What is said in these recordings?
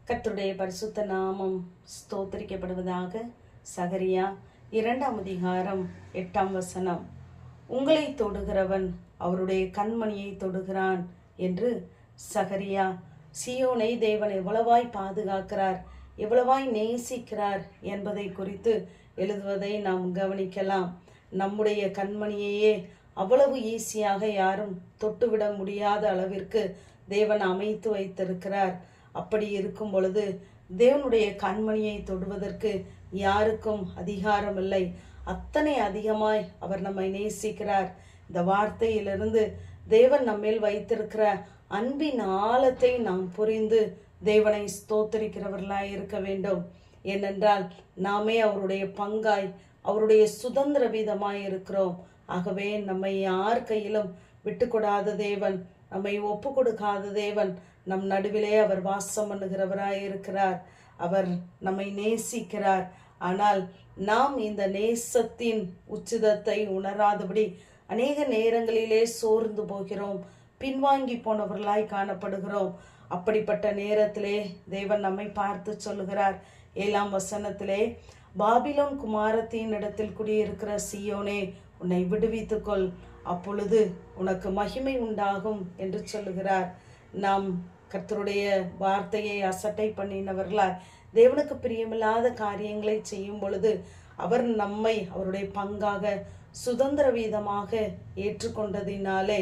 கர்த்தருடைய பரிசுத்த நாமம் ஸ்தோத்திரிக்கப்படுவதாக. சகரியா 2ஆம் அதிகாரம் 8ஆம் வசனம். உங்களை தொடுகிறவன் அவருடைய கண்மணியை தொடுகிறான் என்று. சகரியா சீயோனை தேவன் எவ்வளவாய் பாதுகாக்கிறார், எவ்வளவாய் நேசிக்கிறார் என்பதை குறித்து எழுதுவதை நாம் கவனிக்கலாம். நம்முடைய கண்மணியையே அவ்வளவு ஈஸியாக யாரும் தொட்டுவிட முடியாத அளவிற்கு தேவன் அமைத்து வைத்திருக்கிறார். அப்படி இருக்கும் பொழுது தேவனுடைய கண்மணியை தொடுவதற்கு யாருக்கும் அதிகாரம் இல்லை. அத்தனை அதிகமாய் அவர் நம்மை நேசிக்கிறார். இந்த வார்த்தையிலிருந்து தேவன் நம்மேல் வைத்திருக்கிற அன்பின் ஆழத்தை நாம் புரிந்து தேவனை ஸ்தோத்திரிக்கிறவர்களாய் இருக்க வேண்டும். ஏனென்றால் நாமே அவருடைய பங்காய், அவருடைய சுதந்திர வீதமாய் இருக்கிறோம். ஆகவே நம்மை யார் கையிலும் விட்டுக்கொடாத தேவன், நம்மை ஒப்பு கொடுக்காத தேவன், நம் நடுவிலே அவர் வாசம் பண்ணுகிறவராய் இருக்கிறார். அவர் நம்மை நேசிக்கிறார். ஆனால் நாம் இந்த நேசத்தின் உச்சிதத்தை உணராதபடி அநேக நேரங்களிலே சோர்ந்து போகிறோம், பின்வாங்கி போனவர்களாய் காணப்படுகிறோம். அப்படிப்பட்ட நேரத்திலே தேவன் நம்மை பார்த்து சொல்லுகிறார் 7ஆம் வசனத்திலே, பாபிலோன் குமாரத்தின் இடத்தில் குடியிருக்கிற சீயோனே, உன்னை விடுவித்துக்கொள், அப்பொழுது உனக்கு மகிமை உண்டாகும் என்று சொல்லுகிறார். நாம் கர்த்தருடைய வார்த்தையை அசட்டை பண்ணினவர்களால் தேவனுக்கு பிரியமில்லாத காரியங்களை செய்யும் பொழுது அவர் நம்மை அவருடைய பங்காக சுதந்திர வீதமாக ஏற்றுக்கொண்டதினாலே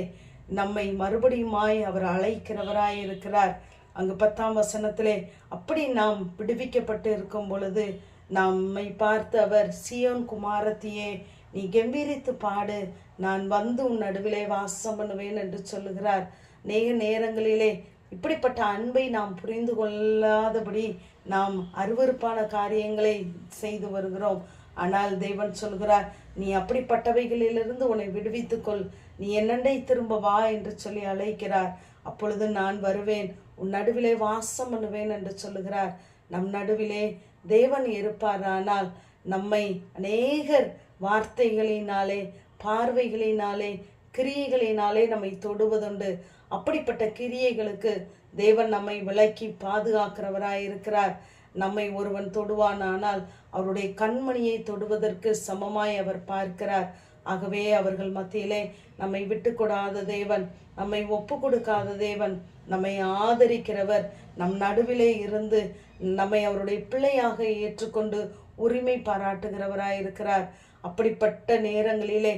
நம்மை மறுபடியுமாய் அவர் அழைக்கிறவராய் இருக்கிறார். அங்கு 10ஆம் வசனத்திலே, அப்படி நாம் விடுவிக்கப்பட்டு இருக்கும் பொழுது நம்மை பார்த்து அவர், சீயோன் குமாரத்தியே, நீ கம்பீரித்து பாடு, நான் வந்து உன் நடுவிலே வாசம் பண்ணுவேன் என்று சொல்லுகிறார். நேரங்களிலே இப்படிப்பட்ட அன்பை நாம் புரிந்து கொள்ளாதபடி நாம் அருவருப்பான காரியங்களை செய்து வருகிறோம். ஆனால் தேவன் சொல்கிறார், நீ அப்படிப்பட்டவைகளிலிருந்து உன்னை விடுவித்துக்கொள், நீ என்னண்டை திரும்ப வா என்று சொல்லி அழைக்கிறார். அப்பொழுது நான் வருவேன், உன் நடுவிலே வாசம் பண்ணுவேன் என்று சொல்லுகிறார். நம் நடுவிலே தேவன் இருப்பார். ஆனால் நம்மை அநேகர் வார்த்தைகளினாலே, பார்வைகளினாலே, கிரியைகளினாலே நம்மை தொடுவதுண்டு. அப்படிப்பட்ட கிரியைகளுக்கு தேவன் நம்மை விலக்கி பாதுகாக்கிறவராய் இருக்கிறார். நம்மை ஒருவன் தொடுவானால் அவருடைய கண்மணியை தொடுவதற்கு சமமாய் அவர் பார்க்கிறார். ஆகவே அவர்கள் மத்தியிலே நம்மை விட்டு கொடாத தேவன், நம்மை ஒப்பு கொடுக்காத தேவன், நம்மை ஆதரிக்கிறவர், நம் நடுவிலே இருந்து நம்மை அவருடைய பிள்ளையாக ஏற்றுக்கொண்டு உரிமை பாராட்டுகிறவராய் இருக்கிறார். அப்படிப்பட்ட நேரங்களிலே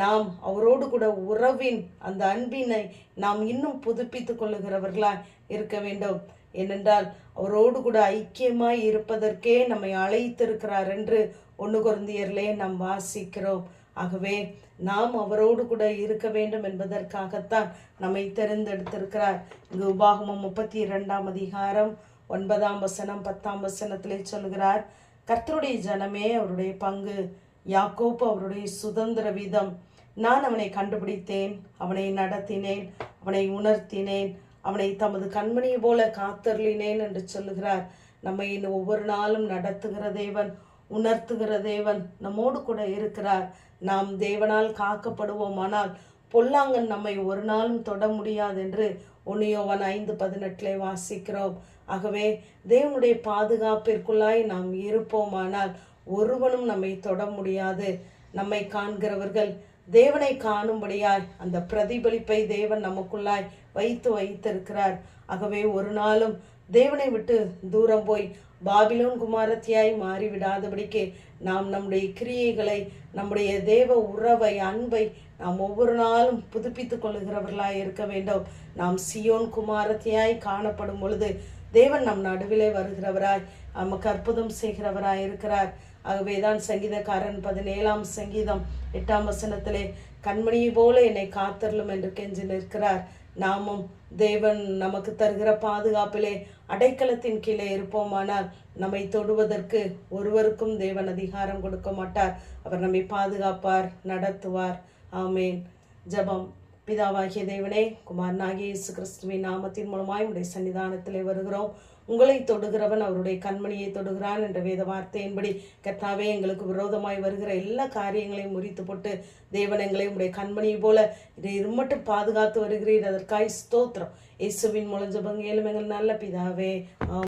நாம் அவரோடு கூட உறவின் அந்த அன்பினை நாம் இன்னும் புதுப்பித்து கொள்ளுகிறவர்களாய் இருக்க வேண்டும். ஏனென்றால் அவரோடு கூட ஐக்கியமாய் இருப்பதற்கே நம்மை அழைத்திருக்கிறார் என்று 1 கொரிந்தியரிலே நாம் வாசிக்கிறோம். ஆகவே நாம் அவரோடு கூட இருக்க வேண்டும் என்பதற்காகத்தான் நம்மை தெரிந்தெடுத்திருக்கிறார். இங்கு உபாகமம் 32ஆம் அதிகாரம் 9ஆம் வசனம் 10ஆம் வசனத்திலே சொல்கிறார், கர்த்தருடைய ஜனமே அவருடைய பங்கு, யாக்கோப்பு அவருடைய சுதந்திர வீதம். நான் அவனை கண்டுபிடித்தேன், அவனை நடத்தினேன், அவனை உணர்த்தினேன், அவனை தமது கண்மணியை போல காத்தருளினேன் என்று சொல்லுகிறார். நம்மை ஒவ்வொரு நாளும் நடத்துகிற தேவன், உணர்த்துகிற தேவன் நம்மோடு கூட இருக்கிறார். நாம் தேவனால் காக்கப்படுவோமானால் பொல்லாங்கன் நம்மை ஒரு நாளும் தொட முடியாது என்று 1 யோவான் 5:18 வாசிக்கிறோம். ஆகவே தேவனுடைய பாதுகாப்பிற்குள்ளாய் நாம் இருப்போமானால் ஒருவனும் நம்மை தொட முடியாது. நம்மை காண்கிறவர்கள் தேவனை காணும்படியாய் அந்த பிரதிபலிப்பை தேவன் நமக்குள்ளாய் வைத்திருக்கிறார். ஆகவே ஒரு நாளும் தேவனை விட்டு தூரம் போய் பாபிலோன் குமாரத்தியாய் மாறிவிடாதபடிக்கு நாம் நம்முடைய கிரியைகளை, நம்முடைய தேவ உறவை, அன்பை நாம் ஒவ்வொரு நாளும் புதுப்பித்து கொள்ளுகிறவர்களாய் இருக்க வேண்டும். நாம் சீயோன் குமாரத்தியாய் காணப்படும் பொழுது தேவன் நம் நடுவிலே வருகிறவராய், நமக்கு அற்புதம் செய்கிறவராய் இருக்கிறார். ஆகவேதான் சங்கீதக்காரன் 17ஆம் சங்கீதம் 8ஆம் வசனத்திலே, கண்மணியை போல என்னை காத்தருளும் என்று கெஞ்சி நிற்கிறார். நாமும் தேவன் நமக்கு தருகிற பாதுகாப்பிலே அடைக்கலத்தின் கீழே இருப்போமானால் நம்மை தொடுவதற்கு ஒருவருக்கும் தேவன் அதிகாரம் கொடுக்க மாட்டார். அவர் நம்மை பாதுகாப்பார், நடத்துவார். ஆமேன். ஜெபம். பிதாவாகிய தேவனே, குமாரனாகிய இயேசு கிறிஸ்துவின் நாமத்தின் மூலமாய் உடைய சன்னிதானத்திலே வருகிறோம். உங்களை தொடுகிறவன் அவருடைய கண்மணியை தொடுகிறான் என்ற வேத வார்த்தையின்படி கர்த்தாவே, எங்களுக்கு விரோதமாய் வருகிற எல்லா காரியங்களையும் முறித்து போட்டு தேவன் எங்களை உடைய கண்மணியை போல இதை மட்டும் பாதுகாத்து வருகிறீர். அதற்காய் ஸ்தோத்திரம். இயேசுவின் மூலம் ஜெபம் கேளும் எங்கள் நல்ல பிதாவே.